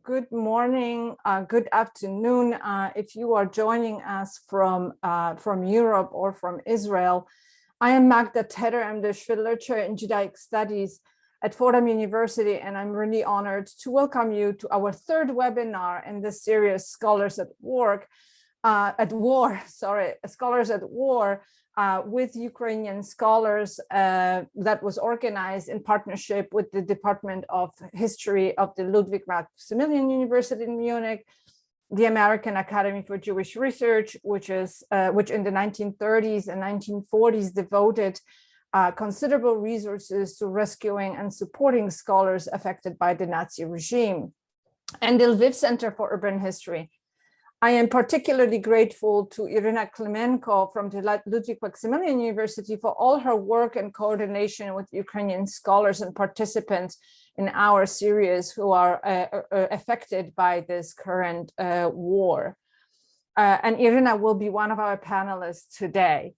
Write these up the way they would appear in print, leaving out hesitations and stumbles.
good morning, good afternoon. If you are joining us from Europe or from Israel, I am Magda Tedder. I'm the Literature in Judaic Studies at Fordham University, and I'm really honored to welcome you to our third webinar in the series Scholars at War, Scholars at War, with Ukrainian scholars that was organized in partnership with the Department of History of the Ludwig Maximilian University in Munich, the American Academy for Jewish Research, which in the 1930s and 1940s devoted considerable resources to rescuing and supporting scholars affected by the Nazi regime, and the Lviv Center for Urban History. I am particularly grateful to Iryna Klymenko from the Ludwig Maximilian University for all her work and coordination with Ukrainian scholars and participants in our series who are affected by this current war. And Iryna will be one of our panelists today.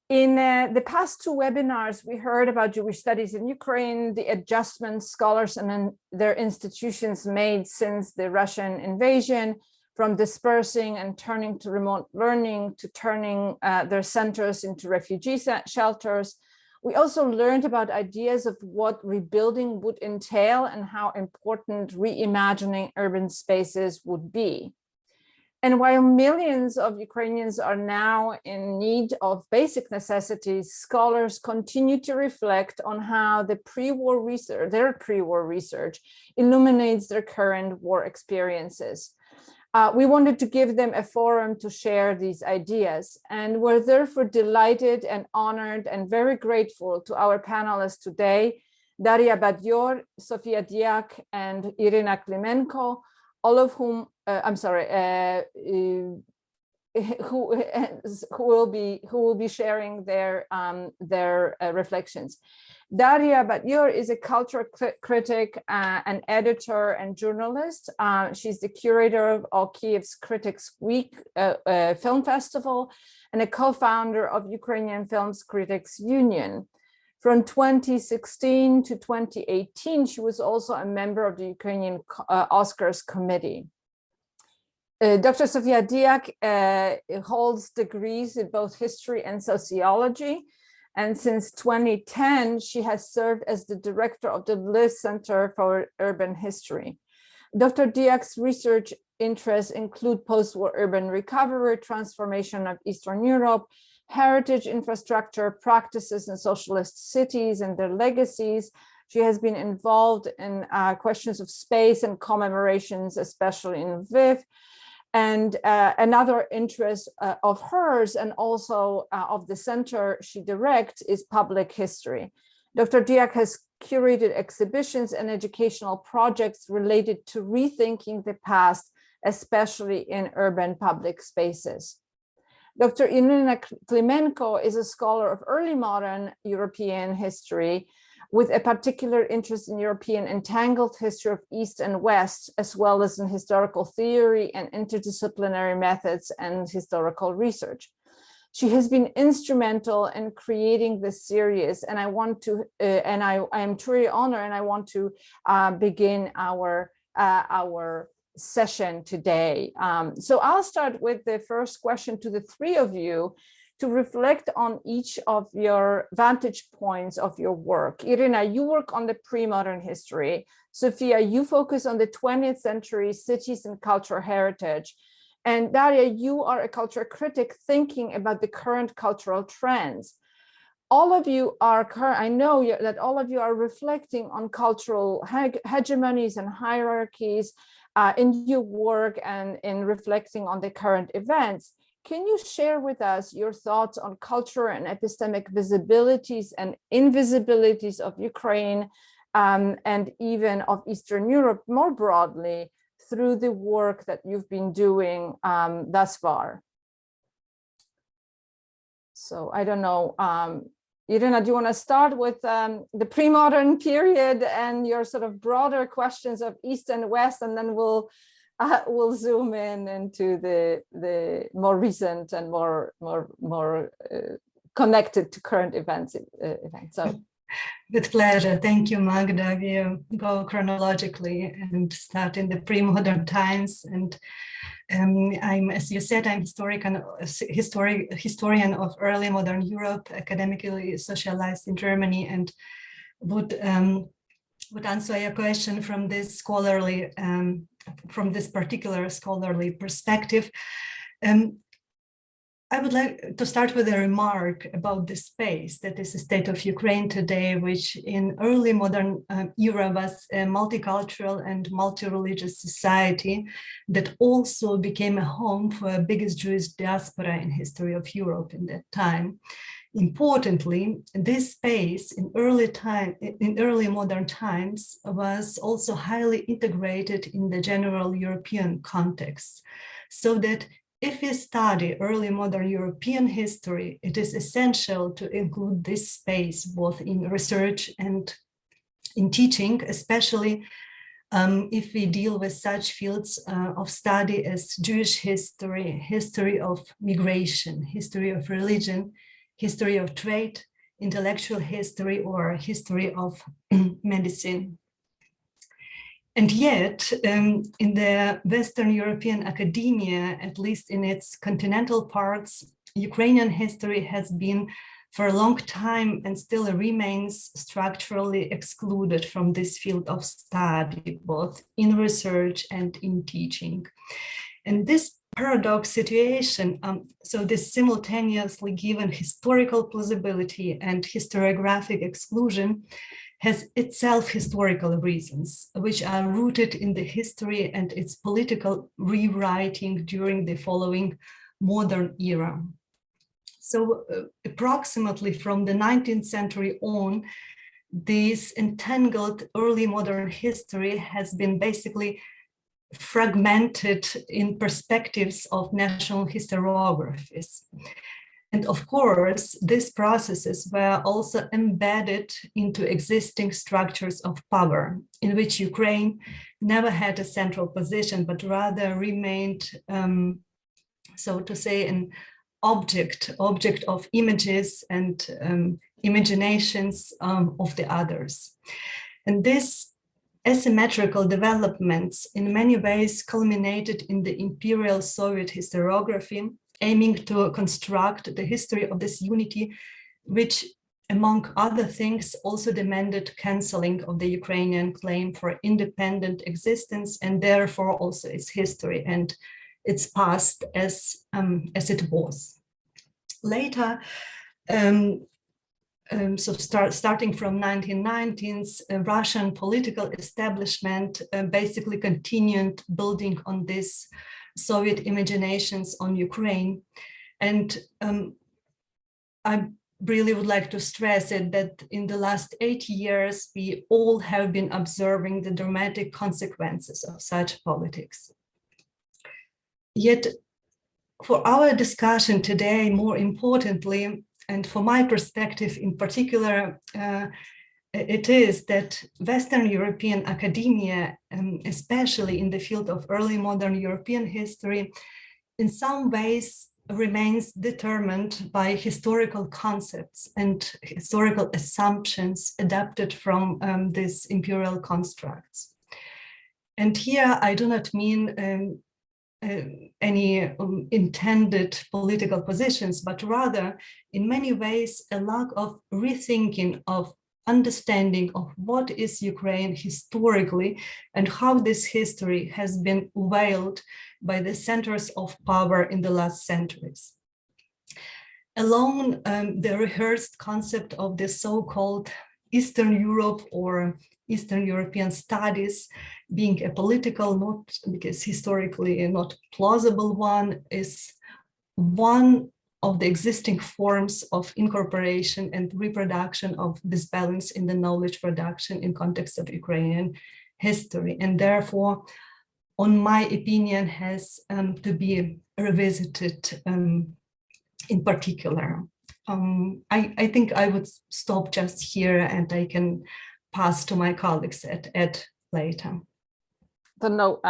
In the past two webinars, we heard about Jewish studies in Ukraine, the adjustments scholars and their institutions made since the Russian invasion, from dispersing and turning to remote learning to turning their centers into refugee shelters. We also learned about ideas of what rebuilding would entail and how important reimagining urban spaces would be. And while millions of Ukrainians are now in need of basic necessities, scholars continue to reflect on how their pre-war research illuminates their current war experiences. We wanted to give them a forum to share these ideas, and we're therefore delighted and honored and very grateful to our panelists today, Daria Badior, Sofia Dyak, and Iryna Klymenko, all of whom, who will be sharing their reflections. Daria Badior is a cultural critic, an editor and journalist. She's the curator of Kiev's Critics Week Film Festival and a co-founder of Ukrainian Films Critics Union. From 2016 to 2018, she was also a member of the Ukrainian Oscars Committee. Dr. Sofia Dyak holds degrees in both history and sociology. And since 2010, she has served as the director of the Lviv Center for Urban History. Dr. Dyak's research interests include post-war urban recovery, transformation of Eastern Europe, heritage infrastructure, practices in socialist cities and their legacies. She has been involved in questions of space and commemorations, especially in Lviv. And another interest of hers and also of the center she directs is public history. Dr. Dyak has curated exhibitions and educational projects related to rethinking the past, especially in urban public spaces. Dr. Iryna Klymenko is a scholar of early modern European history with a particular interest in European entangled history of East and West, as well as in historical theory and interdisciplinary methods and historical research. She has been instrumental in creating this series, and I want to, and I am truly honored, and I want to begin our session today. So I'll start with the first question to the three of you, to reflect on each of your vantage points of your work. Iryna, you work on the pre-modern history. Sofia, you focus on the 20th century cities and cultural heritage. And Daria, you are a cultural critic thinking about the current cultural trends. All of you are, I know that all of you are reflecting on cultural hegemonies and hierarchies in your work and in reflecting on the current events. Can you share with us your thoughts on cultural and epistemic visibilities and invisibilities of Ukraine and even of Eastern Europe more broadly through the work that you've been doing thus far? So I don't know, Iryna, do you want to start with the pre-modern period and your sort of broader questions of East and West, and then we'll zoom in into the more recent and more connected to current events. So With pleasure. Thank you, Magda. We go chronologically and start in the pre-modern times. And I'm, as you said, I'm historian of early modern Europe, academically socialized in Germany, and would answer your question from this scholarly, from this particular scholarly perspective. I would like to start with a remark about the space that is the state of Ukraine today, which in early modern era was a multicultural and multi-religious society that also became a home for the biggest Jewish diaspora in history of Europe in that time. Importantly, this space in early modern times was also highly integrated in the general European context, so that if we study early modern European history, it is essential to include this space both in research and in teaching, especially if we deal with such fields of study as Jewish history, history of migration, history of religion, history of trade, intellectual history, or history of medicine. And yet, in the Western European academia, at least in its continental parts, Ukrainian history has been for a long time and still remains structurally excluded from this field of study, both in research and in teaching. And this paradox situation, so this simultaneously given historical plausibility and historiographic exclusion, has itself historical reasons, which are rooted in the history and its political rewriting during the following modern era. So approximately from the 19th century on, this entangled early modern history has been basically fragmented in perspectives of national historiographies. And of course, these processes were also embedded into existing structures of power, in which Ukraine never had a central position, but rather remained, so to say, an object of images and imaginations of the others. And this asymmetrical developments in many ways culminated in the imperial Soviet historiography, aiming to construct the history of this unity, which, among other things, also demanded cancelling of the Ukrainian claim for independent existence, and therefore also its history and its past as it was. Later, starting from 1990s, Russian political establishment basically continued building on this Soviet imaginations on Ukraine. And I really would like to stress it that in the last 8 years, we all have been observing the dramatic consequences of such politics. Yet for our discussion today, more importantly, and for my perspective in particular, it is that Western European academia, especially in the field of early modern European history, in some ways remains determined by historical concepts and historical assumptions adapted from these imperial constructs. And here I do not mean any intended political positions, but rather in many ways a lack of rethinking of understanding of what is Ukraine historically and how this history has been veiled by the centers of power in the last centuries. Alone, the rehearsed concept of the so-called Eastern Europe or Eastern European studies being a political, not because historically not plausible one, is one of the existing forms of incorporation and reproduction of this balance in the knowledge production in context of Ukrainian history, and therefore, on my opinion, has to be revisited in particular. I think I would stop just here and I can pass to my colleagues at later. Don't know,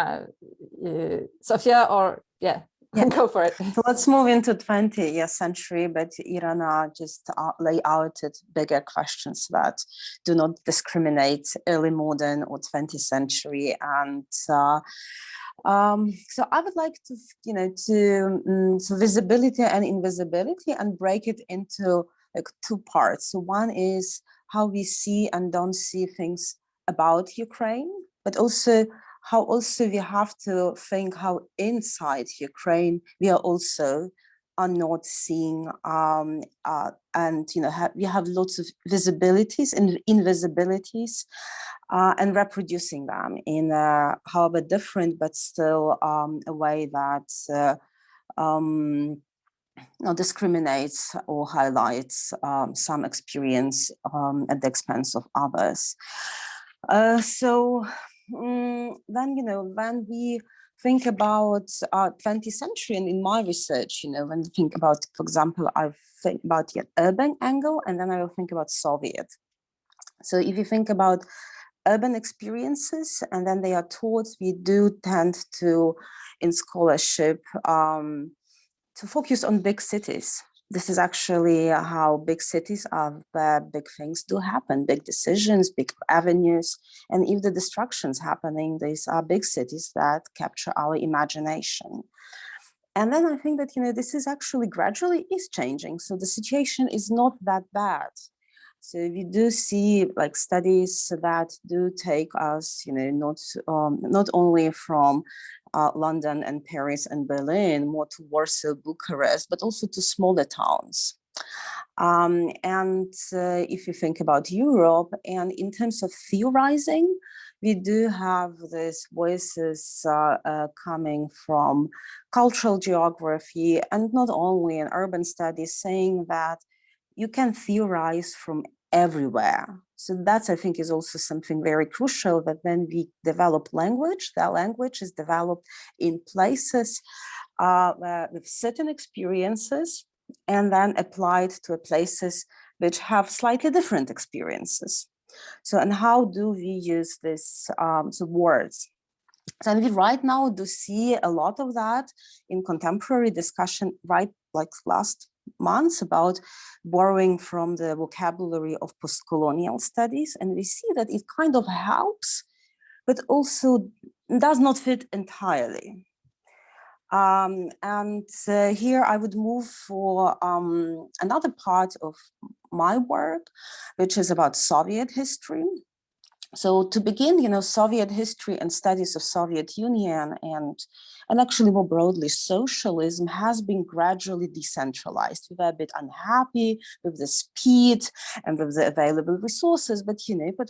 Sofia, or yeah, Go for it. So let's move into 20th century, but Iryna just lay out bigger questions that do not discriminate early modern or 20th century. And so I would like to, so visibility and invisibility, and break it into like two parts. So one is how we see and don't see things about Ukraine, but also how we have to think how inside Ukraine we are not seeing, and we have lots of visibilities and invisibilities, and reproducing them in however different, but still a way that discriminates or highlights some experience at the expense of others. Then, when we think about 20th century, and in my research, when we think about, for example, I think about the urban angle, and then I will think about Soviet. So if you think about urban experiences, and then they are taught, we do tend to, in scholarship, to focus on big cities. This is actually how big cities are, where big things do happen, big decisions, big avenues. And if the destruction's happening, these are big cities that capture our imagination. And then I think that, this is actually gradually is changing. So the situation is not that bad. So we do see like studies that do take us, not only from London and Paris and Berlin, more to Warsaw, Bucharest, but also to smaller towns. If you think about Europe, and in terms of theorizing, we do have these voices coming from cultural geography, and not only in urban studies, saying that you can theorize from everywhere. So that's, I think, is also something very crucial, that when we develop language, that language is developed in places with certain experiences, and then applied to places which have slightly different experiences. So, and how do we use this words? So we right now do see a lot of that in contemporary discussion, right, like last months, about borrowing from the vocabulary of postcolonial studies. And we see that it kind of helps, but also does not fit entirely. Here I would move for another part of my work, which is about Soviet history. So to begin, Soviet history and studies of Soviet Union and actually more broadly socialism has been gradually decentralized. We were a bit unhappy with the speed and with the available resources, but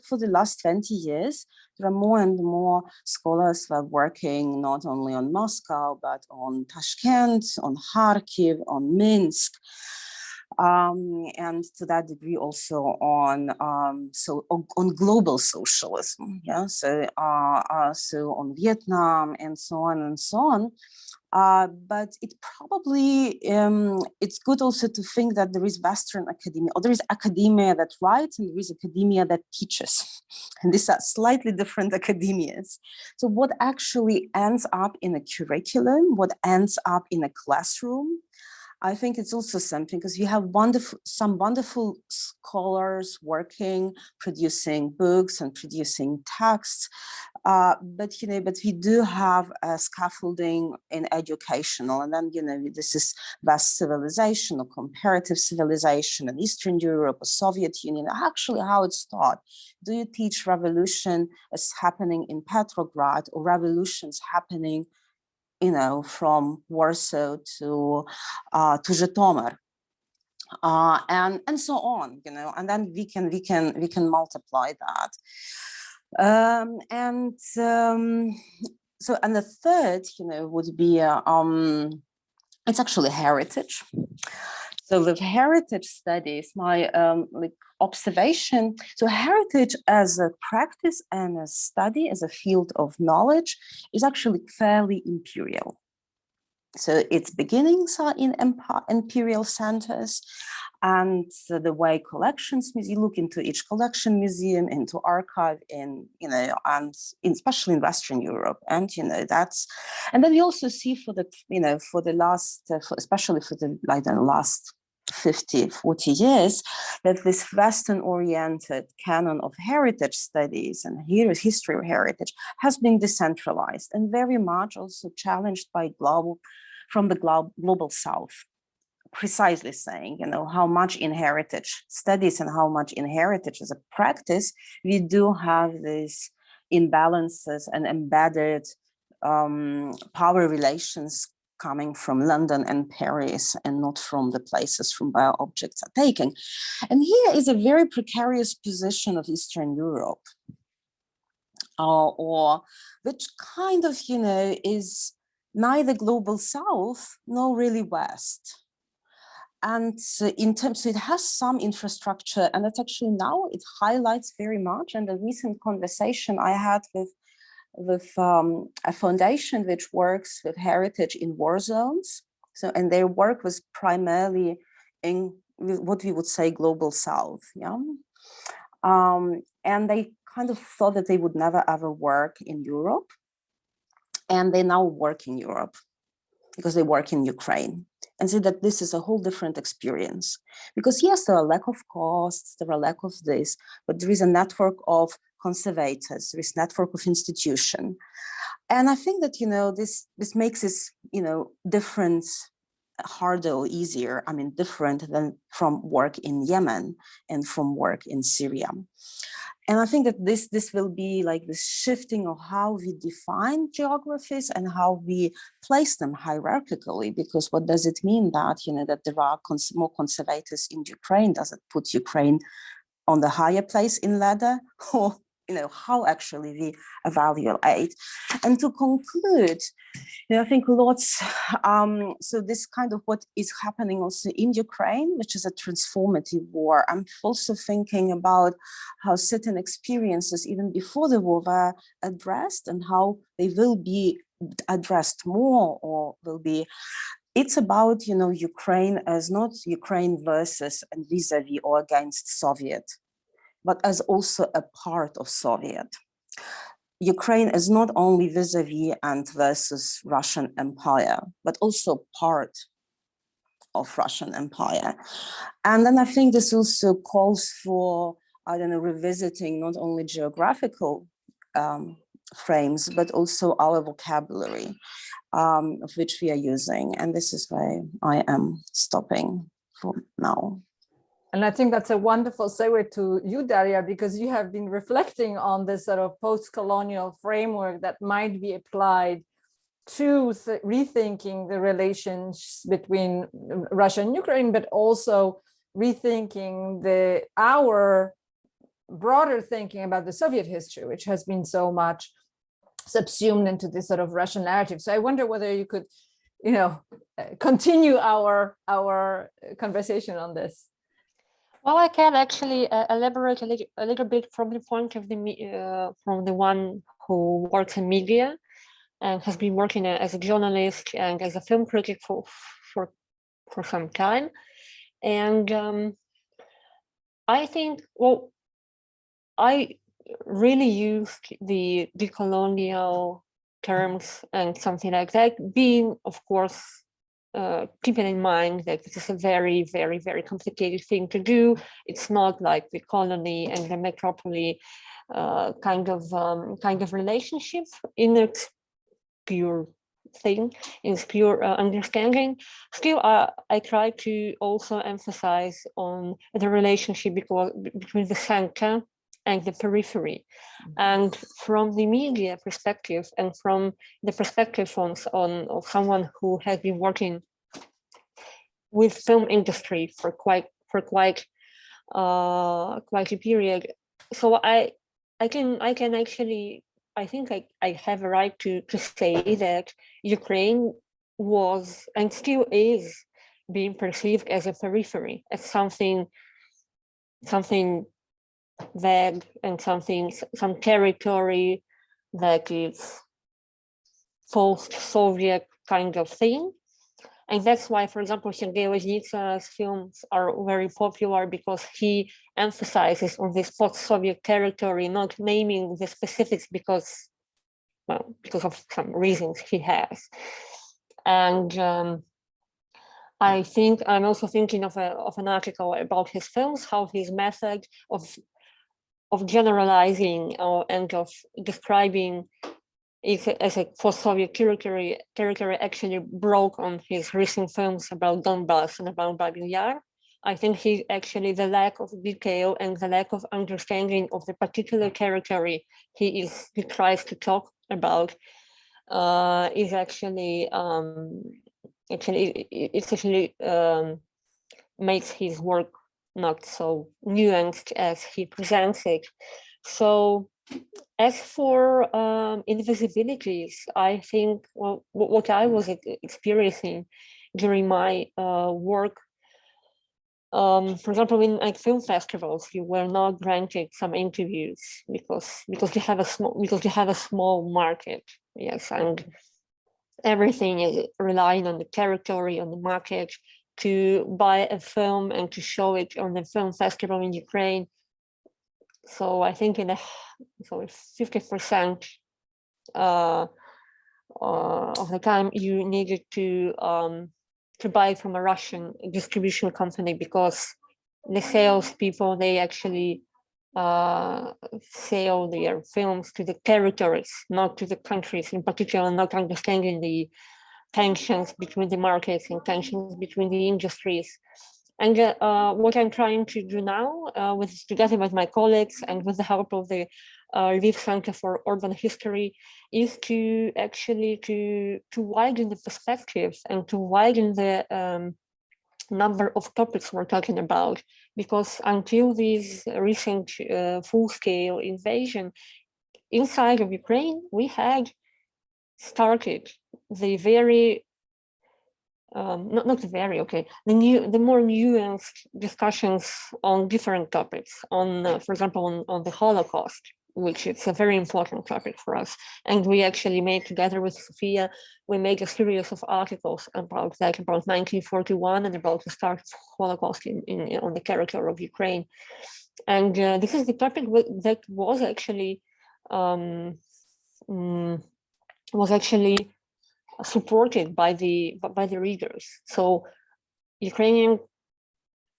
for the last 20 years, there are more and more scholars who are working not only on Moscow, but on Tashkent, on Kharkiv, on Minsk. And to that degree also on global socialism, so on Vietnam and so on and so on. But it probably it's good also to think that there is Western academia, or there is academia that writes, and there is academia that teaches, and these are slightly different academias. So what actually ends up in a curriculum, what ends up in a classroom, I think it's also something, because you have some wonderful scholars working, producing books and producing texts, but we do have a scaffolding in educational, and then this is West civilization or comparative civilization in Eastern Europe or Soviet Union. Actually, how it's taught. Do you teach revolution as happening in Petrograd, or revolutions happening from Warsaw to Zhytomyr, and so on, and then we can multiply that. And the third, would be it's actually heritage. So with heritage studies, my observation, so heritage as a practice and a study, as a field of knowledge, is actually fairly imperial. So its beginnings are in imperial centers, and the way collections, you look into each collection museum, into archive in, and especially in Western Europe. And, and then we also see for the last, especially for the last 50, 40 years, that this Western-oriented canon of heritage studies and history of heritage has been decentralized and very much also challenged by from the global South, precisely saying, how much in heritage studies and how much in heritage as a practice, we do have these imbalances and embedded power relations coming from London and Paris and not from the places from where objects are taken. And here is a very precarious position of Eastern Europe, or which kind of, is neither global South nor really West. And in terms, so it has some infrastructure, and it's actually now it highlights very much. And the recent conversation I had with a foundation which works with heritage in war zones. So, and their work was primarily in what we would say global South, yeah. And they kind of thought that they would never ever work in Europe, and they now work in Europe because they work in Ukraine, and say that this is a whole different experience. Because yes, there are lack of costs, there are lack of this, but there is a network of conservators, there is a network of institution. And I think that, this makes this, different, harder or easier, different than from work in Yemen and from work in Syria. And I think that this will be like this shifting of how we define geographies and how we place them hierarchically, because what does it mean that, that there are more conservators in Ukraine? Does it put Ukraine on the higher place in ladder? Or, how actually we evaluate? And to conclude, I think lots, so this kind of what is happening also in Ukraine, which is a transformative war. I'm also thinking about how certain experiences even before the war were addressed and how they will be addressed more, or will be. It's about, Ukraine as not Ukraine versus and vis-a-vis or against Soviet, but as also a part of Soviet. Ukraine is not only vis-a-vis and versus Russian Empire, but also part of Russian Empire. And then I think this also calls for, revisiting not only geographical frames, but also our vocabulary of which we are using. And this is why I am stopping for now. And I think that's a wonderful segue to you, Daria, because you have been reflecting on this sort of post-colonial framework that might be applied to rethinking the relations between Russia and Ukraine, but also rethinking our broader thinking about the Soviet history, which has been so much subsumed into this sort of Russian narrative. So I wonder whether you could, continue our conversation on this. Well, I can actually elaborate a little bit from the point of from the one who works in media and has been working as a journalist and as a film critic for some time. And I think, well, I really used the decolonial terms and something like that, being, of course, keeping in mind that this is a very, very, very complicated thing to do. It's not like the colony and the metropolis kind of relationship in its pure thing, in its pure understanding. Still, I try to also emphasize on the relationship between the center and the periphery. And from the media perspective and from the perspective of someone who has been working with film industry for quite a period, so I can actually, I think I have a right to say that Ukraine was and still is being perceived as a periphery, as something vague and some territory that is post-Soviet kind of thing. And that's why, for example, Sergei Loznitsa's films are very popular, because he emphasizes on this post-Soviet territory, not naming the specifics because of some reasons he has. And I think I'm also thinking of an article about his films, how his method of generalizing and of describing it as a post-Soviet territory actually broke on his recent films about Donbass and about Babin Yar. I think the lack of detail and the lack of understanding of the particular territory he tries to talk about is actually makes his work not so nuanced as he presents it. So as for Invisibilities, I think what I was experiencing during my work, for example, in like film festivals, you were not granted some interviews because you have a small market, yes, and everything is relying on the territory, on the market, to buy a film and to show it on the film festival in Ukraine. So I think 50% of the time you needed to buy it from a Russian distribution company, because the salespeople, they actually sell their films to the territories, not to the countries in particular, not understanding the tensions between the markets and tensions between the industries. And what I'm trying to do now, together with my colleagues and with the help of the Lviv Center for Urban History, is to actually to widen the perspectives and to widen the number of topics we're talking about, because until this recent full-scale invasion inside of Ukraine, we had started the very the more nuanced discussions on different topics, on for example on the Holocaust, which is a very important topic for us. And we actually made, together with Sofia, we made a series of articles about 1941 and about the start of Holocaust on the territory of Ukraine. And this is the topic that was actually supported by the readers. So Ukrainian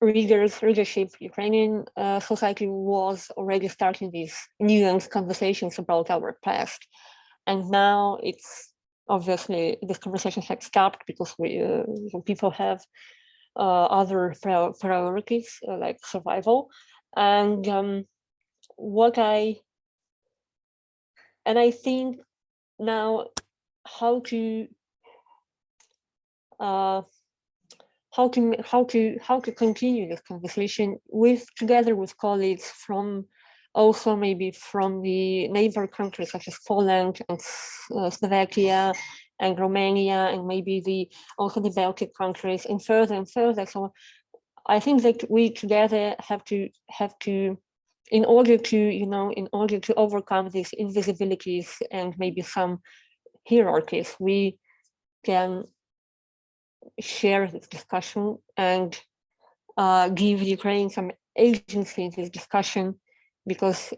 readership, Ukrainian society was already starting these nuanced conversations about our past. And now it's obviously this conversation has stopped because people have other priorities like survival. And I think now how to continue this conversation together with colleagues from also maybe from the neighbor countries such as Poland and Slovakia and Romania, and maybe also the Baltic countries, and further and further. So I think that we together have to in order to overcome these invisibilities and maybe some hierarchies, we can share this discussion and give Ukraine some agency in this discussion, because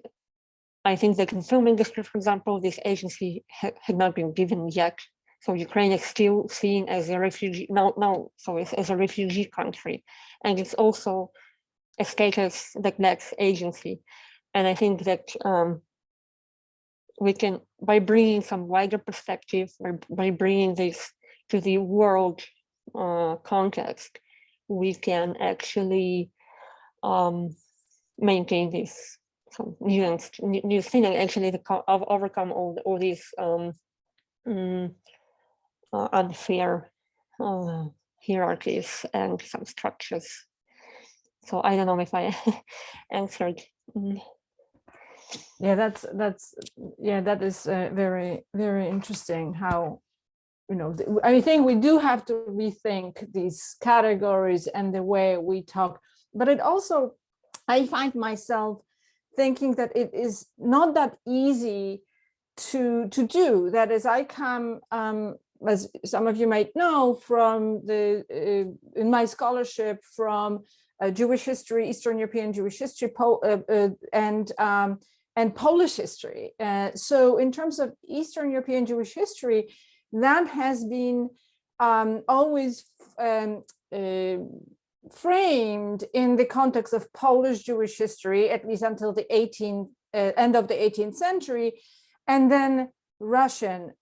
I think that in film industry, for example, this agency had not been given yet. So Ukraine is still seen as a refugee as a refugee country, and it's also a status that lacks agency. And I think that we can, by bringing some wider perspective, by bringing this to the world context, we can actually maintain this some nuanced new thing, and actually overcome all these unfair hierarchies and some structures. So I don't know if I answered. Yeah, that is very, very interesting. How, I think we do have to rethink these categories and the way we talk. But it also, I find myself thinking that it is not that easy to do. That is, I come as some of you might know from in my scholarship from Jewish history, Eastern European Jewish history, and Polish history. So in terms of Eastern European Jewish history, that has been always framed in the context of Polish Jewish history, at least until the end of the 18th century, and then Russian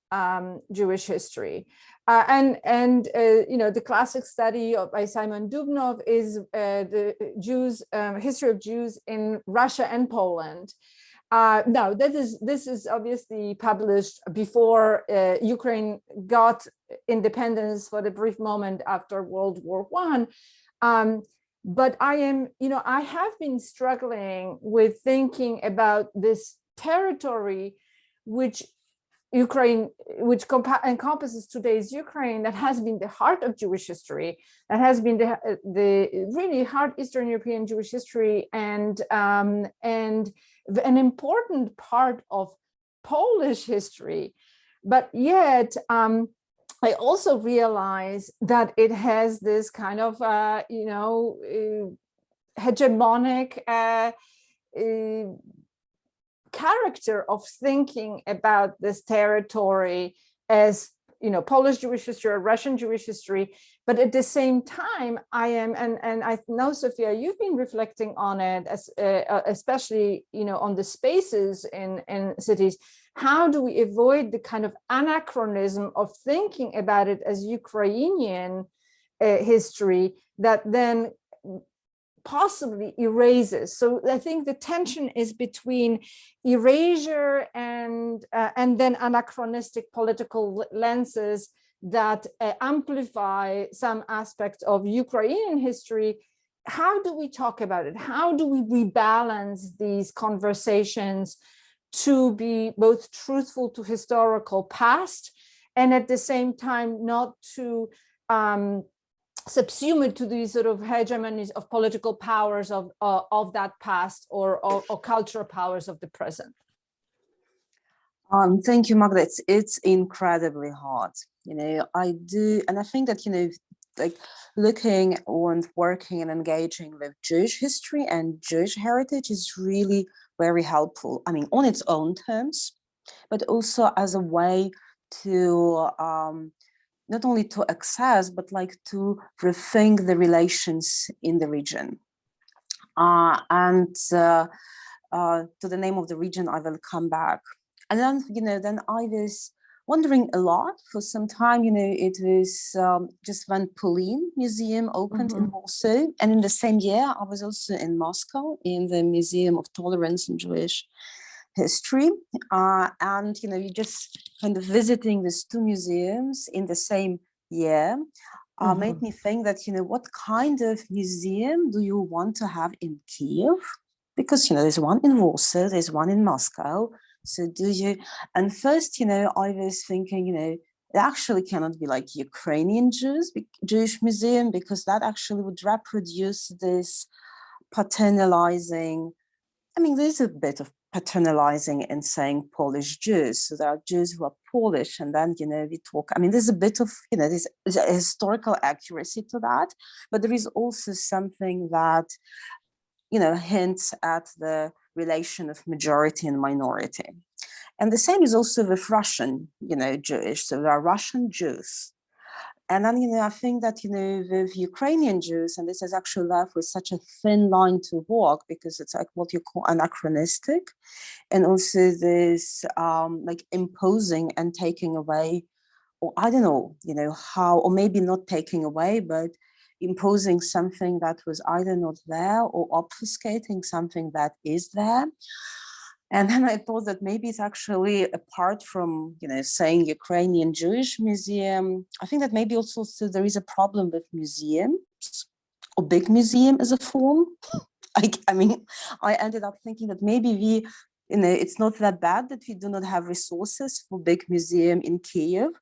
Jewish history. The classic study by Simon Dubnow is the history of Jews in Russia and Poland. Now, this is obviously published before Ukraine got independence for the brief moment after World War I. But I have been struggling with thinking about this territory, which encompasses today's Ukraine, that has been the heart of Jewish history, that has been the really hard Eastern European Jewish history, and an important part of Polish history. But yet, I also realize that it has this kind of, hegemonic character of thinking about this territory as, Polish Jewish history or Russian Jewish history. But at the same time, I am, and I know, Sofia, you've been reflecting on it, as especially, on the spaces in cities. How do we avoid the kind of anachronism of thinking about it as Ukrainian history that then possibly erases? So I think the tension is between erasure and then anachronistic political lenses that amplify some aspects of Ukrainian history. How do we talk about it? How do we rebalance these conversations to be both truthful to historical past and at the same time not to subsume it to these sort of hegemonies of political powers of that past or cultural powers of the present? Thank you, Magda. It's incredibly hard. I do, and I think that, like looking and working and engaging with Jewish history and Jewish heritage is really very helpful. I mean, on its own terms, but also as a way to not only to access, but like to rethink the relations in the region. And to the name of the region, I will come back. And then, then I was wondering a lot for some time. It was just when Polin Museum opened in Warsaw, and in the same year I was also in Moscow in the Museum of Tolerance and Jewish History, and you just kind of visiting these two museums in the same year made me think that what kind of museum do you want to have in Kiev? Because there's one in Warsaw, there's one in Moscow. So do you? And first, I was thinking, it actually cannot be like Ukrainian Jewish museum, because that actually would reproduce this paternalizing. I mean, there's a bit of paternalizing in saying Polish Jews. So there are Jews who are Polish, and then we talk. I mean, there's a bit of there's a historical accuracy to that, but there is also something that hints at the relation of majority and minority. And the same is also with Russian, Jewish. So there are Russian Jews. And then, I think that, with Ukrainian Jews, and this is actually left with such a thin line to walk, because it's like what you call anachronistic. And also this like imposing and taking away, or I don't know, how, or maybe not taking away, but imposing something that was either not there or obfuscating something that is there. And then I thought that maybe it's actually, apart from, saying Ukrainian Jewish museum, I think that maybe also there is a problem with museums, or big museum as a form. I mean, I ended up thinking that maybe we, it's not that bad that we do not have resources for big museum in Kiev,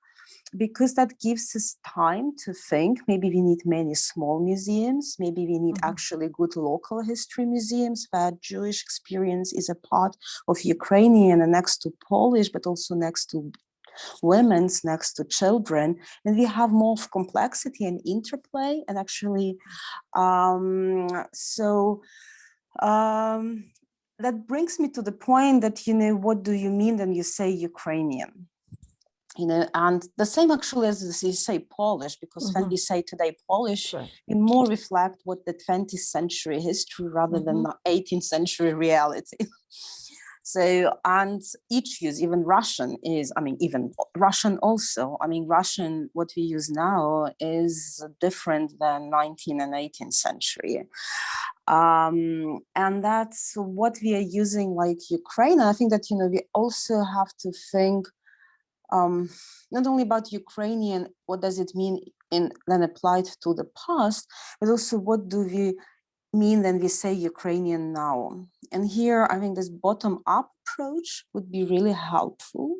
because that gives us time to think. Maybe we need many small museums. Maybe we need actually good local history museums where Jewish experience is a part of Ukrainian and next to Polish, but also next to women's next to children, and we have more of complexity and interplay. And actually, that brings me to the point that, you know, what do you mean when you say Ukrainian? You know, and the same actually as you say Polish, because when we say today Polish, we more reflect what the 20th century history rather than the 18th century reality. So, and each use, even Russian is, I mean, even Russian also, I mean, Russian, what we use now is different than 19th and 18th century. And that's what we are using like Ukraine. And I think that, you know, we also have to think not only about Ukrainian, what does it mean when applied to the past, but also what do we mean when we say Ukrainian now. And here, I think this bottom-up approach would be really helpful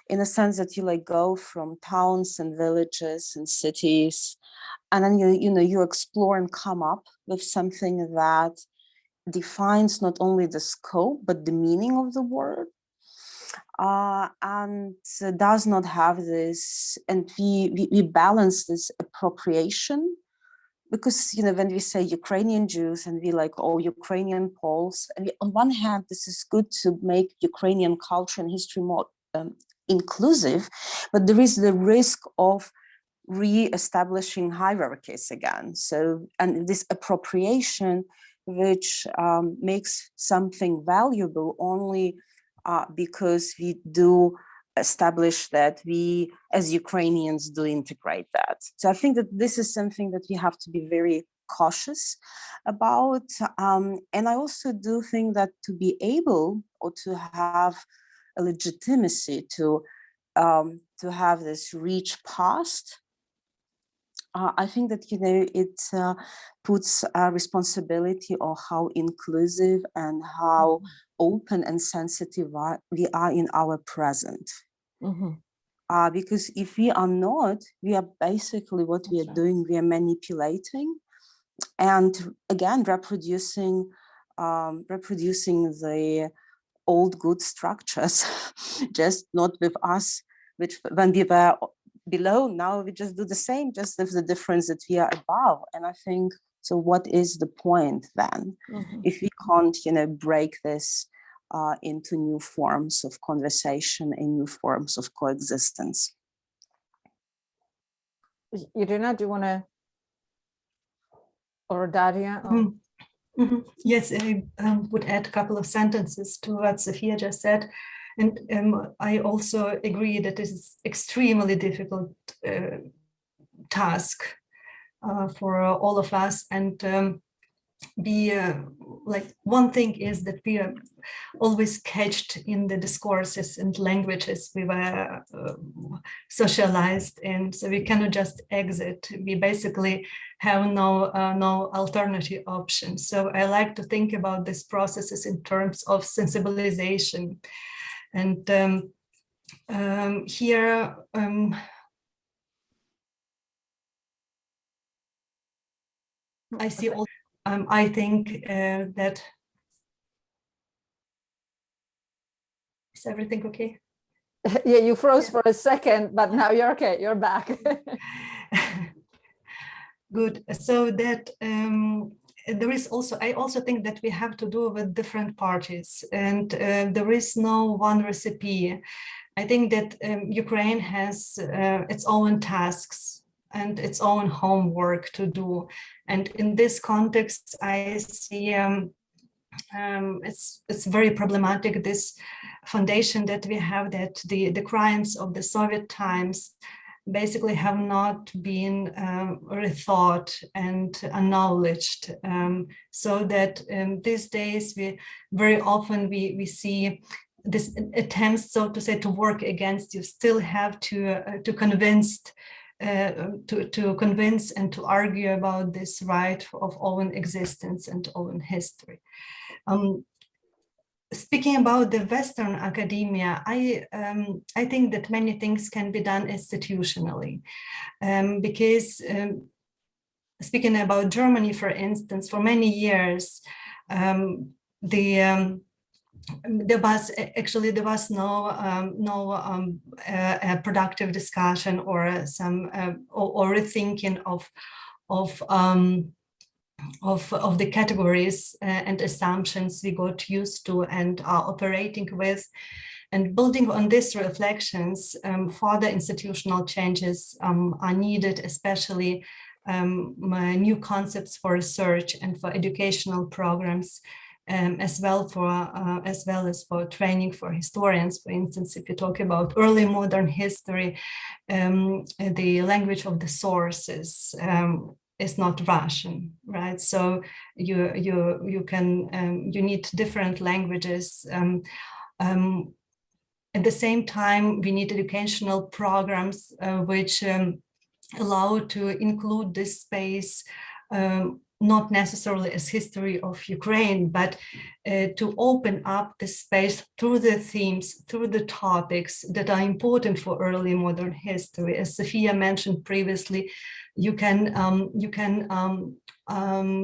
in a sense that you like go from towns and villages and cities, and then you explore and come up with something that defines not only the scope, but the meaning of the word. And does not have this, and we balance this appropriation, because, you know, when we say Ukrainian Jews and we like, oh, Ukrainian Poles, and on one hand, this is good to make Ukrainian culture and history more inclusive, but there is the risk of re-establishing hierarchies again. So, and this appropriation, which makes something valuable only because we do establish that we, as Ukrainians, do integrate that. So I think that this is something that we have to be very cautious about. And I also do think that to be able or to have a legitimacy to have this reach past, I think that, you know, it puts a responsibility on how inclusive and how open and sensitive we are in our present. Because if we are not, we are basically what we are doing, we are manipulating and again reproducing the old good structures, just not with us, which when we were below, now we just do the same, just with the difference that we are above. And I think, so what is the point then? If we can't, you know, break this into new forms of conversation and new forms of coexistence. Iryna, do you want to, or Daria? Yes, I would add a couple of sentences to what Sofia just said. And I also agree that this is extremely difficult task for all of us. And like one thing is that we are always caged in the discourses and languages we were socialized in, so we cannot just exit. We basically have no alternative option. So I like to think about these processes in terms of sensibilization. And here, I see all. I think that is everything okay? Yeah, you froze for a second, but now you're okay. You're back. Good. So that there is also, I also think that we have to do with different parties, and there is no one recipe. I think that Ukraine has its own tasks and its own homework to do. And in this context, I see it's very problematic, this foundation that we have, that the crimes of the Soviet times basically have not been rethought and acknowledged, so that these days we very often we see this attempts, so to say, to work against you, still have to convince to convince and to argue about this right of own existence and own history. Speaking about the Western academia, I think that many things can be done institutionally, because speaking about Germany, for instance, for many years, the there was no productive discussion or some or rethinking of the categories and assumptions we got used to and are operating with. And building on these reflections, further institutional changes are needed, especially new concepts for research and for educational programs, as well as for training for historians. For instance, if you talk about early modern history, the language of the sources is not Russian, right? So you need different languages. At the same time, we need educational programs which allow to include this space, not necessarily as history of Ukraine, but to open up the space through the themes, through the topics that are important for early modern history. As Sofia mentioned previously, you can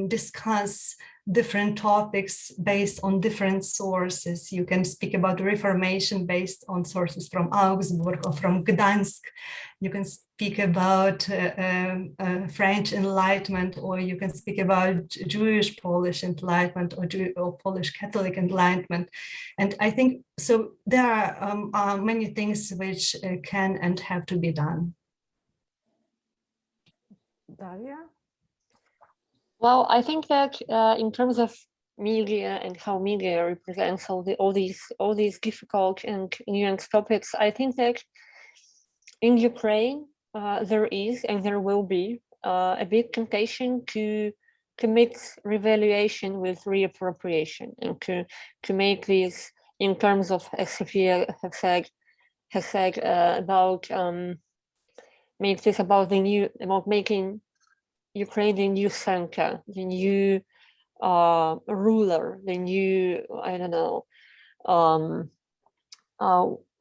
discuss different topics based on different sources. You can speak about Reformation based on sources from Augsburg or from Gdansk. You can speak about French Enlightenment, or you can speak about Jewish Polish Enlightenment or Polish Catholic Enlightenment. And I think so there are many things which can and have to be done. Daria? Well, I think that in terms of media and how media represents all these difficult and nuanced topics, I think that in Ukraine there is and there will be a big temptation to mix revaluation with reappropriation, and to make this in terms of, as Sofia has said about make this about making Ukraine the new center, the new ruler, the new, I don't know,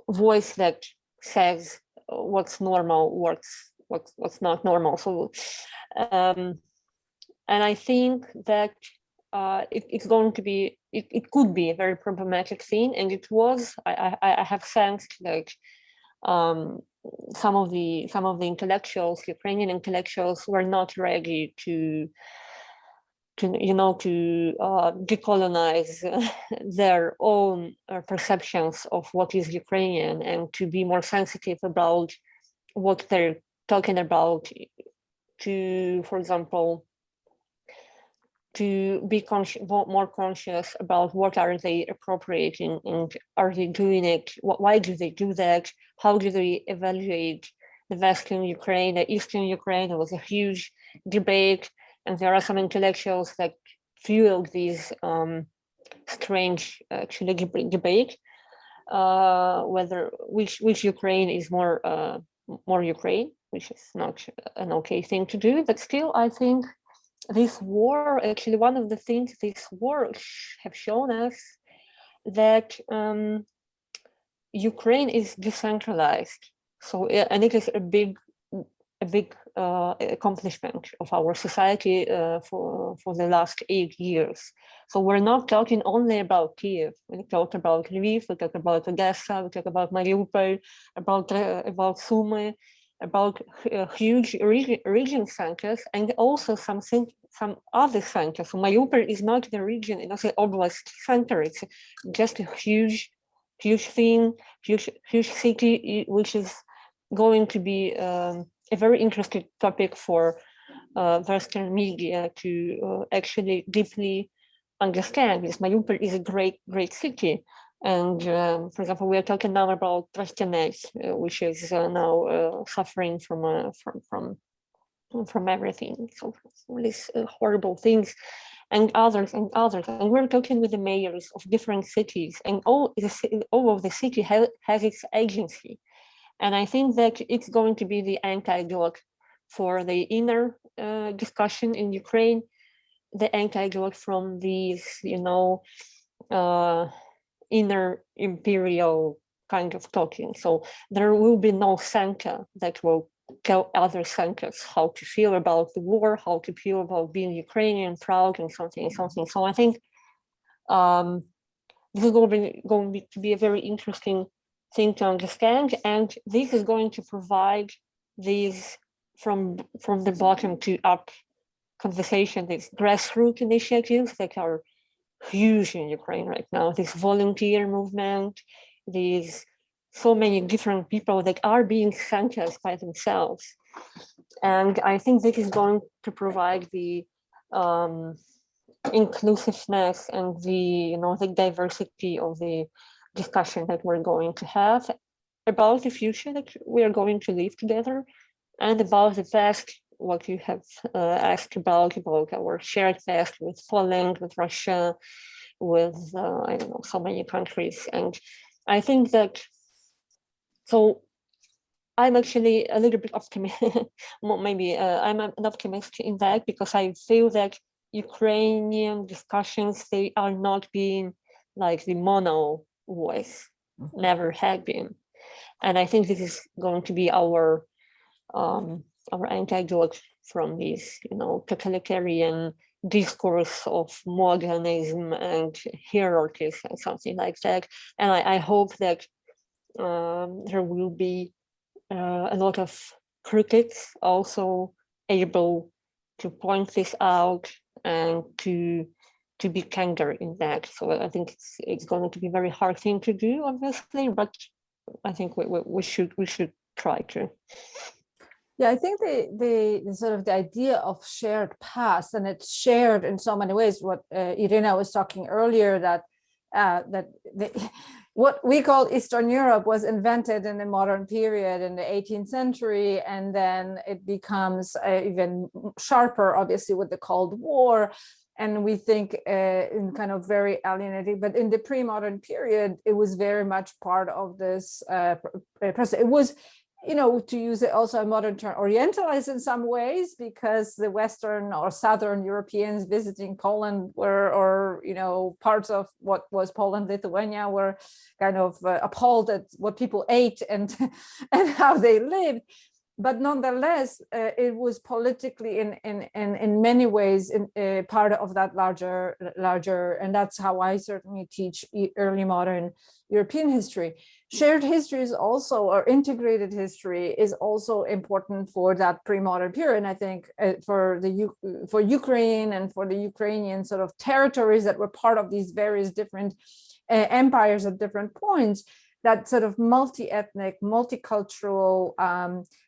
voice that says what's normal, what's not normal. So, and I think that it's going to be, it could be a very problematic thing, and it was. I have sensed that some of the intellectuals, Ukrainian intellectuals, were not ready to decolonize their own perceptions of what is Ukrainian, and to be more sensitive about what they're talking about. To, for example, to be more conscious about what are they appropriating, and are they doing it? Why do they do that? How do they evaluate the Western Ukraine, the Eastern Ukraine? There was a huge debate, and there are some intellectuals that fueled these strange, actually, debate, whether which Ukraine is more Ukraine, which is not an okay thing to do, but still, I think this war, actually, one of the things this war have shown us, that Ukraine is decentralized. So, and it is a big accomplishment of our society for the last 8 years. So we're not talking only about Kiev. We talk about Lviv, we talk about Odessa, we talk about Mariupol, about Sumy, about huge region centers, and also some other centers. So Mariupol is not the region, it's not the oblast center. It's just a huge thing, huge city, which is going to be a very interesting topic for Western media to actually deeply understand. Because Mariupol is a great city. And for example, we are talking now about Trostyanets, which is now suffering from everything, so all these horrible things, and others. And we're talking with the mayors of different cities, and all of the city has its agency. And I think that it's going to be the antidote for the inner discussion in Ukraine, the antidote from these, inner imperial kind of talking. So there will be no center that will tell other centers how to feel about the war, how to feel about being Ukrainian, proud, and something. So I think this is going to be a very interesting thing to understand, and this is going to provide these from the bottom to up conversation, these grassroots initiatives that are huge in Ukraine right now, this volunteer movement, these so many different people that are being centers by themselves. And I think this is going to provide the inclusiveness and the, the diversity of the discussion that we're going to have about the future that we are going to live together, and about the past, what you have asked about our shared past with Poland, with Russia, with I don't know, so many countries. And I think that, so I'm actually a little bit optimistic, maybe I'm an optimist in that, because I feel that Ukrainian discussions, they are not being like the mono voice, never had been. And I think this is going to be our antidote from this, totalitarian discourse of modernism and hierarchies and something like that. And I hope that there will be a lot of critics also able to point this out and to be tender in that. So I think it's going to be a very hard thing to do, obviously, but I think we should try to. Yeah, I think the sort of the idea of shared past, and it's shared in so many ways. What Iryna was talking earlier, that what we call Eastern Europe was invented in the modern period in the 18th century, and then it becomes even sharper, obviously, with the Cold War. And we think in kind of very alienating, but in the pre-modern period, it was very much part of this process. It was, to use it also a modern term, orientalized in some ways, because the Western or Southern Europeans visiting Poland were, or parts of what was Poland, Lithuania, were kind of appalled at what people ate and how they lived. But nonetheless, it was politically in many ways part of that larger, and that's how I certainly teach early modern European history. Shared history is also, or integrated history is also important for that pre-modern period. And I think for Ukraine and for the Ukrainian sort of territories that were part of these various different empires at different points, that sort of multi-ethnic, multicultural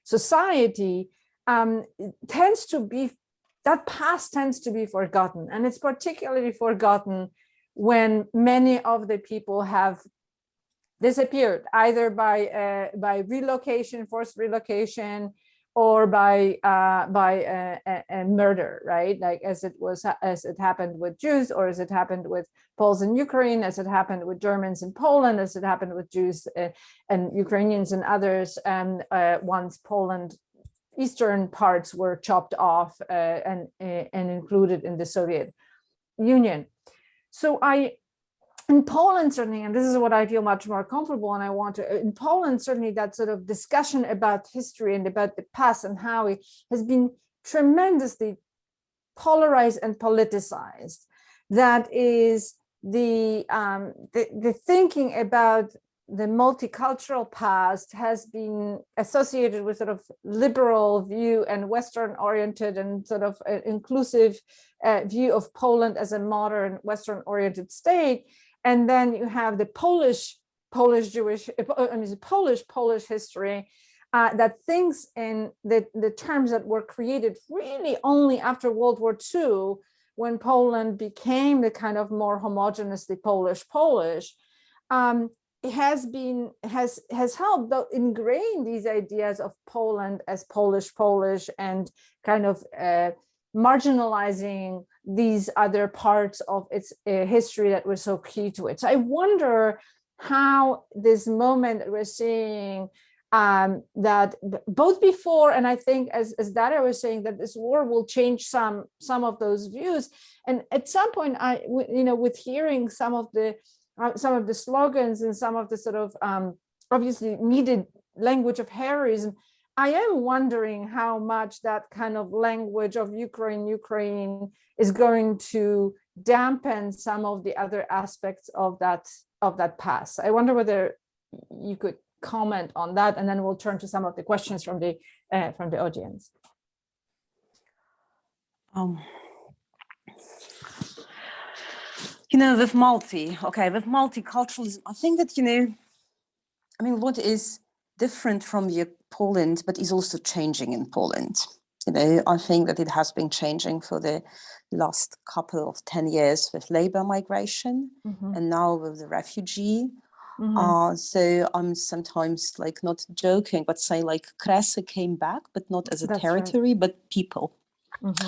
society tends to be, that past tends to be forgotten. And it's particularly forgotten when many of the people have disappeared, either by relocation, forced relocation, or by murder, right? Like as it happened with Jews, or as it happened with Poles in Ukraine, as it happened with Germans in Poland, as it happened with Jews and Ukrainians and others. And once Poland, eastern parts were chopped off and included in the Soviet Union. So in Poland, certainly, and this is what I feel much more comfortable, and I want to, in Poland, certainly that sort of discussion about history and about the past and how it has been tremendously polarized and politicized. That is the thinking about the multicultural past has been associated with sort of liberal view and Western oriented and sort of inclusive view of Poland as a modern Western oriented state. And then you have the Polish history that thinks in the terms that were created really only after World War II, when Poland became the kind of more homogeneously Polish. It has helped ingrain these ideas of Poland as Polish and kind of marginalizing these other parts of its history that were so key to it. So I wonder how this moment that we're seeing that both before, and I think as Daria was saying, that this war will change some of those views. And at some point, with hearing some of the slogans and some of the sort of obviously needed language of heroism, I am wondering how much that kind of language of Ukraine is going to dampen some of the other aspects of that past. I wonder whether you could comment on that, and then we'll turn to some of the questions from the audience. With multiculturalism, I think that, what is different from Poland, but is also changing in Poland. I think that it has been changing for the last couple of 10 years with labor migration, and now with the refugee. So I'm sometimes not joking, but say Kresy came back, but not as a territory, right, but people.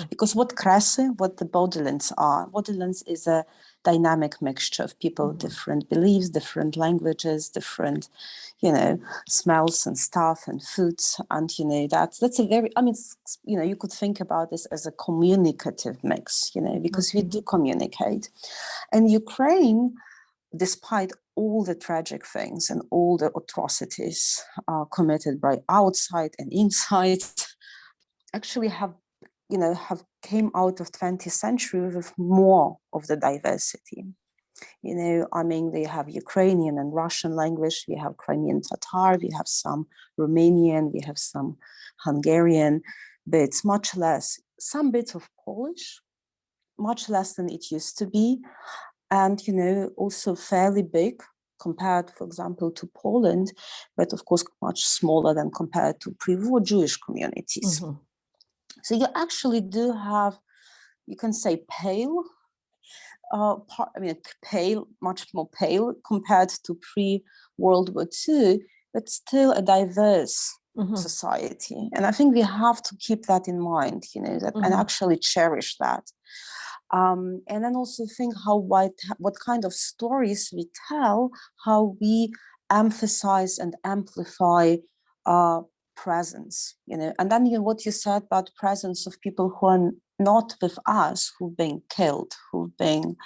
Because what the borderlands are, borderlands is a dynamic mixture of people, different beliefs, different languages, different, smells and stuff and foods. And, that's a very, you could think about this as a communicative mix, because we do communicate. And Ukraine, despite all the tragic things and all the atrocities committed by outside and inside, actually have came out of 20th century with more of the diversity. They have Ukrainian and Russian language, we have Crimean Tatar, we have some Romanian, we have some Hungarian, but it's much less, some bits of Polish, much less than it used to be. And, also fairly big compared, for example, to Poland, but of course, much smaller than compared to pre-war Jewish communities. So you actually do have, you can say pale, pale, much more pale compared to pre-World War II, but still a diverse society. And I think we have to keep that in mind, that and actually cherish that. And then also think what kind of stories we tell, how we emphasize and amplify presence, and then what you said about presence of people who are not with us, who've been killed, who've been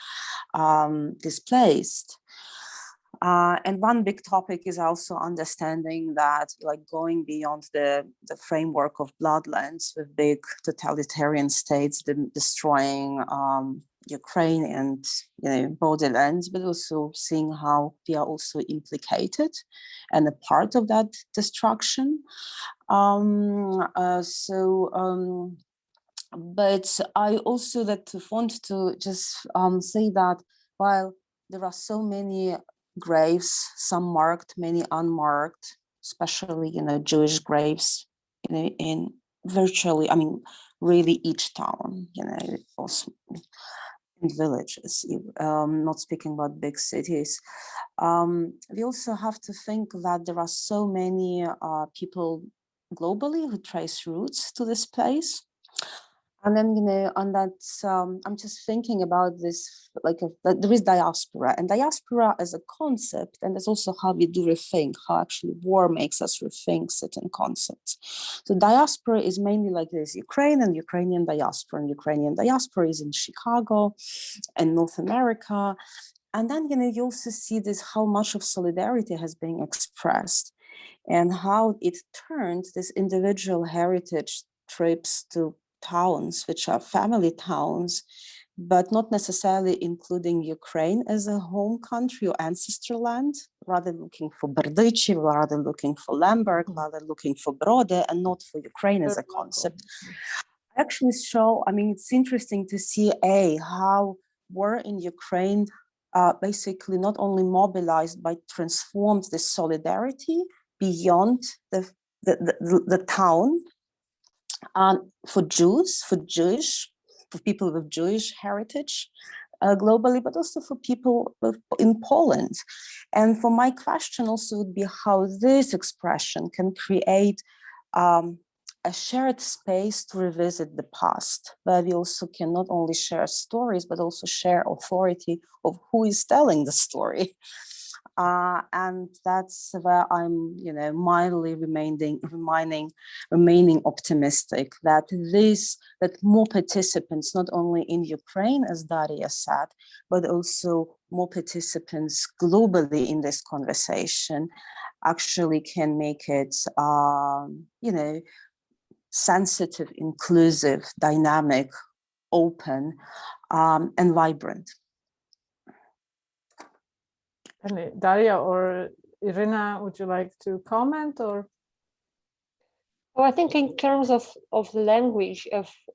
displaced. And one big topic is also understanding that, going beyond the framework of bloodlands with big totalitarian states destroying Ukraine and borderlands, but also seeing how we are also implicated and a part of that destruction. But I also want to just say that while there are so many graves, some marked, many unmarked, especially Jewish graves, in virtually, really each town, also in villages, not speaking about big cities. We also have to think that there are so many people globally who trace roots to this place. And then, on that, I'm just thinking about this, that there is diaspora, and diaspora as a concept, and that's also how we do rethink, how actually war makes us rethink certain concepts. So diaspora is mainly like this, Ukraine and Ukrainian diaspora, and Ukrainian diaspora is in Chicago and North America. And then, you also see this, how much of solidarity has been expressed and how it turned this individual heritage trips to towns, which are family towns, but not necessarily including Ukraine as a home country or ancestral land, rather looking for Berdychi, rather looking for Lemberg, rather looking for Brode, and not for Ukraine as a concept. Actually show, it's interesting to see how war in Ukraine basically not only mobilized, but transformed this solidarity beyond the town, for Jews, for people with Jewish heritage globally, but also for people in Poland. And for my question also would be how this expression can create a shared space to revisit the past, where we also can not only share stories, but also share authority of who is telling the story. And that's where I'm, mildly remaining optimistic that more participants, not only in Ukraine, as Daria said, but also more participants globally in this conversation actually can make it, sensitive, inclusive, dynamic, open, and vibrant. And Daria or Iryna, would you like to comment or? Well, I think in terms of language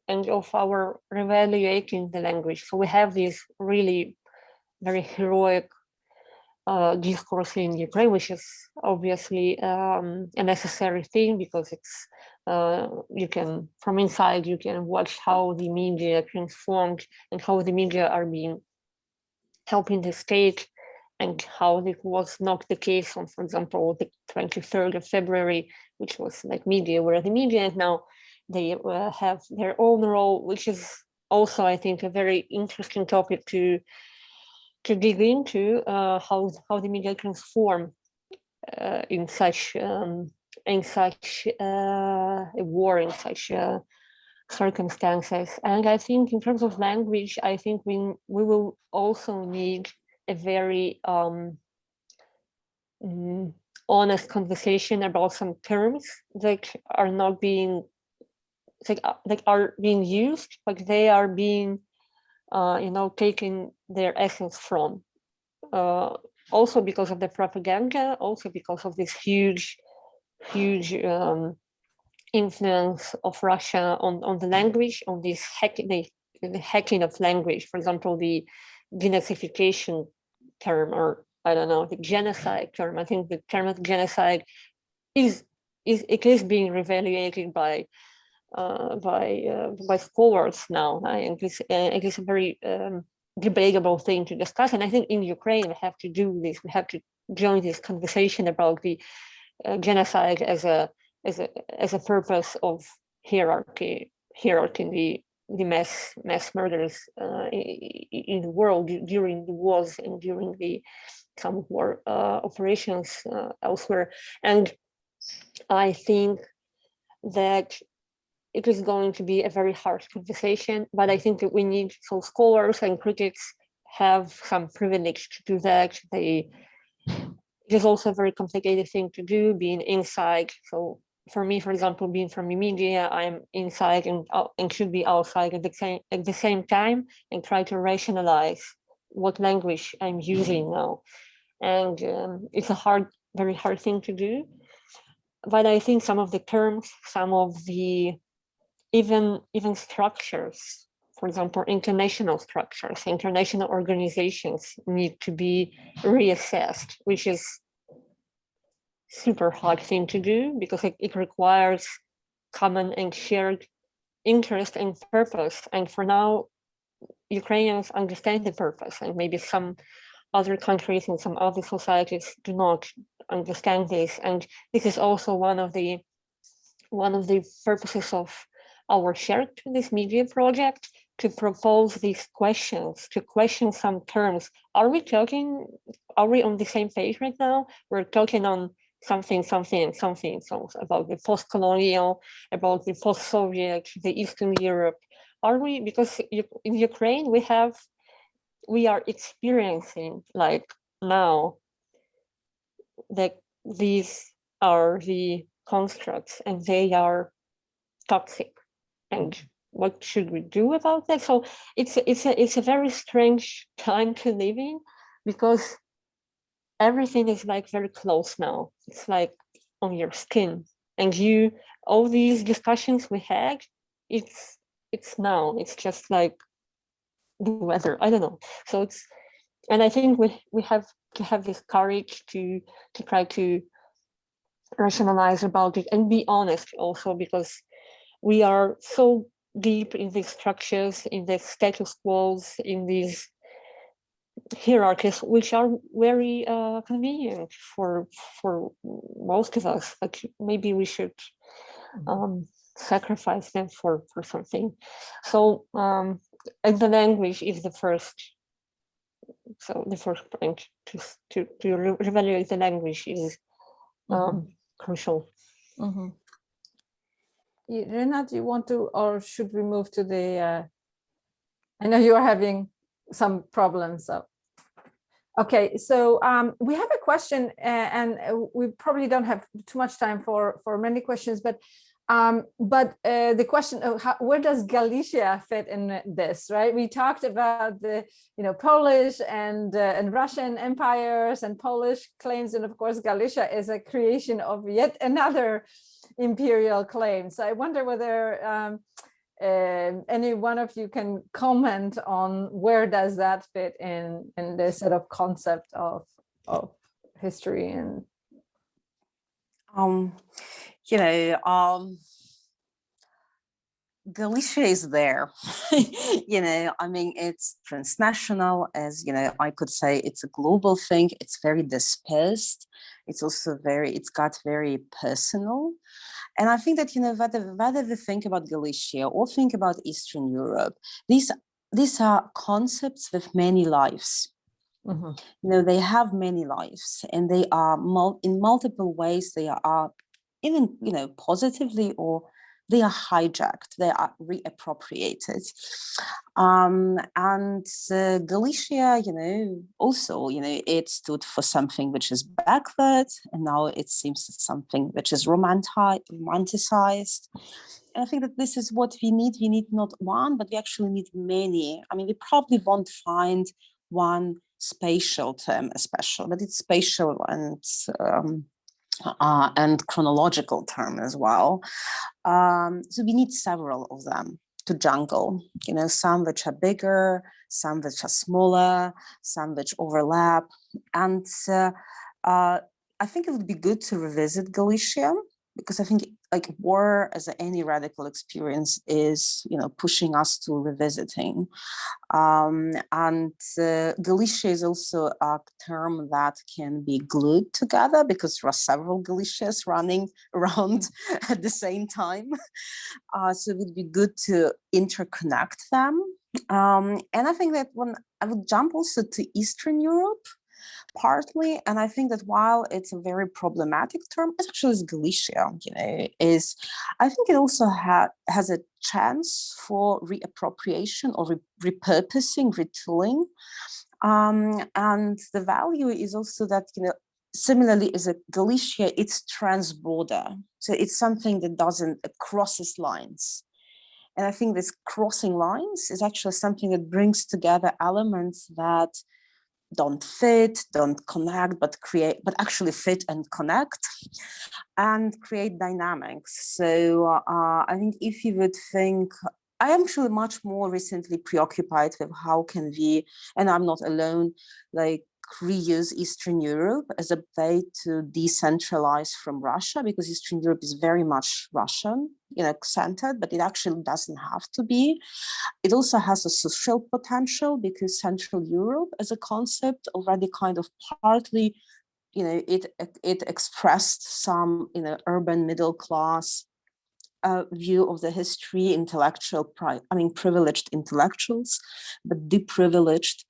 and of our reevaluating the language, so we have this really very heroic discourse in Ukraine, which is obviously a necessary thing because it's you can, from inside, you can watch how the media transformed and how the media are being helping the state, and how it was not the case on, for example, the 23rd of February, which was like media were the media, and now they have their own role, which is also, I think, a very interesting topic to dig into, how the media transform in such a war, in such circumstances. And I think in terms of language, I think we will also need a very honest conversation about some terms that are not being that are being used, but they are being taken their essence from. Also because of the propaganda, also because of this huge influence of Russia on the language, on this the hacking of language. For example, the denazification term, or I don't know, the genocide term. I think the term of genocide is being reevaluated by scholars now. It is a very debatable thing to discuss, and I think in Ukraine we have to do this. We have to join this conversation about the genocide as a purpose of hierarchy, the mass murders in the world during the wars and during some war operations elsewhere. And I think that it is going to be a very hard conversation, but I think that we need, so scholars and critics have some privilege to do that. It is also a very complicated thing to do, being inside. So for me, for example, being from the media, I'm inside and should be outside at the same time, and try to rationalize what language I'm using now. And it's a very hard thing to do. But I think some of the terms, some of the even structures, for example, international structures, international organizations need to be reassessed, which is super hard thing to do because it requires common and shared interest and purpose. And for now, Ukrainians understand the purpose, and maybe some other countries and some other societies do not understand this. And this is also one of the purposes of our shared this media project, to propose these questions, to question some terms. Are we on the same page right now? We're talking on something about the post-colonial, about the post-Soviet, the Eastern Europe. Are we? Because in Ukraine we are experiencing like now that these are the constructs and they are toxic. And what should we do about that? So it's a very strange time to live in, because everything is like very close now. It's like on your skin, and all these discussions we had, it's now. It's just like the weather. I don't know. So and I think we have to have this courage to try to rationalize about it and be honest also, because we are so deep in these structures, in the status quos, in these hierarchies, which are very convenient for most of us. But maybe we should sacrifice them for something. So, and the language is the first. So the first point to reevaluate the language is crucial. Mm-hmm. Iryna, do you want to, or should we move to the, I know you are having some problems. Okay, so we have a question, and we probably don't have too much time for many questions, but But the question of where does Galicia fit in this, right? We talked about the, Polish and Russian empires and Polish claims, and of course Galicia is a creation of yet another imperial claim. So I wonder whether any one of you can comment on where does that fit in the sort of concept of history and. Galicia is there. It's transnational, as I could say it's a global thing. It's very dispersed. It's also it's got very personal. And I think that, whether we think about Galicia or think about Eastern Europe, these are concepts with many lives. Mm-hmm. They have many lives, and they are in multiple ways. They are even, positively, or they are hijacked, they are reappropriated. And Galicia, also, it stood for something which is backward, and now it seems it's something which is romanticized. And I think that this is what we need. We need not one, but we actually need many. I mean, we probably won't find one spatial term, especially, but it's spatial and chronological term as well. So we need several of them to jungle, some which are bigger, some which are smaller, some which overlap. And I think it would be good to revisit Galicia, because I think war as any radical experience is, pushing us to revisiting. And Galicia is also a term that can be glued together, because there are several Galicias running around at the same time. So it would be good to interconnect them. And I think that when I would jump also to Eastern Europe, partly, and I think that while it's a very problematic term, it actually is Galicia, I think it also has a chance for reappropriation or repurposing, retooling. And the value is also that, similarly as a Galicia, it's transborder. So it's something that crosses lines. And I think this crossing lines is actually something that brings together elements that don't fit, don't connect, but actually fit and connect and create dynamics. So I think if you would think, I am actually much more recently preoccupied with how can we, and I'm not alone, reuse Eastern Europe as a way to decentralize from Russia, because Eastern Europe is very much Russian, centered, but it actually doesn't have to be. It also has a social potential, because Central Europe as a concept already kind of partly, it expressed some, urban middle class view of the history, privileged intellectuals, but deprivileged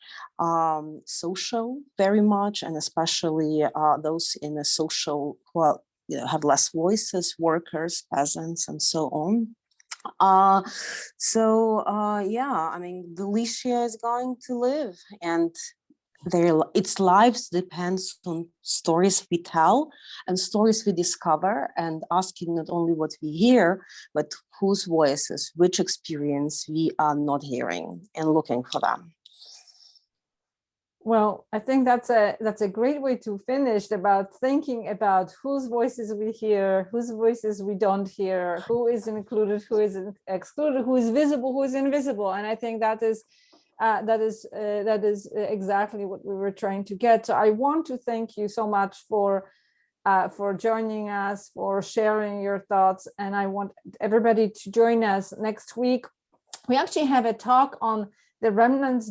social very much, and especially those in the social who have less voices, workers, peasants, and so on. Galicia is going to live, and its lives depends on stories we tell and stories we discover, and asking not only what we hear, but whose voices, which experience we are not hearing, and looking for them. Well, I think that's a great way to finish, about thinking about whose voices we hear, whose voices we don't hear, who is included, who is excluded, who is visible, who is invisible. And I think that is exactly what we were trying to get. So I want to thank you so much for joining us, for sharing your thoughts, and I want everybody to join us next week. We actually have a talk on the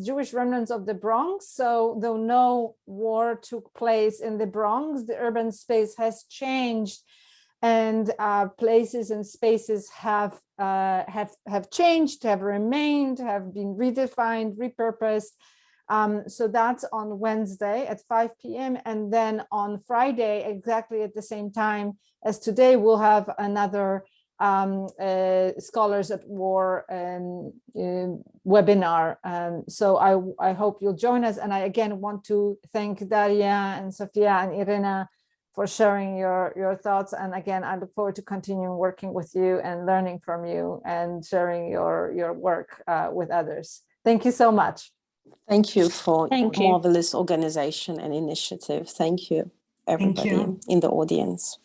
Jewish remnants of the Bronx. So though no war took place in the Bronx, the urban space has changed, and places and spaces have changed, have remained, have been redefined, repurposed. So that's on Wednesday at 5 p.m. And then on Friday, exactly at the same time as today, we'll have another Scholars at War webinar. So I hope you'll join us. And I again want to thank Daria and Sofia and Iryna for sharing your thoughts. And again, I look forward to continuing working with you and learning from you and sharing your work with others. Thank you so much. Thank you for Thank you. marvelous organization and initiative. Thank you, everybody you. in the audience.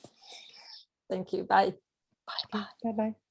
Thank you. Bye. Bye-bye. Bye-bye.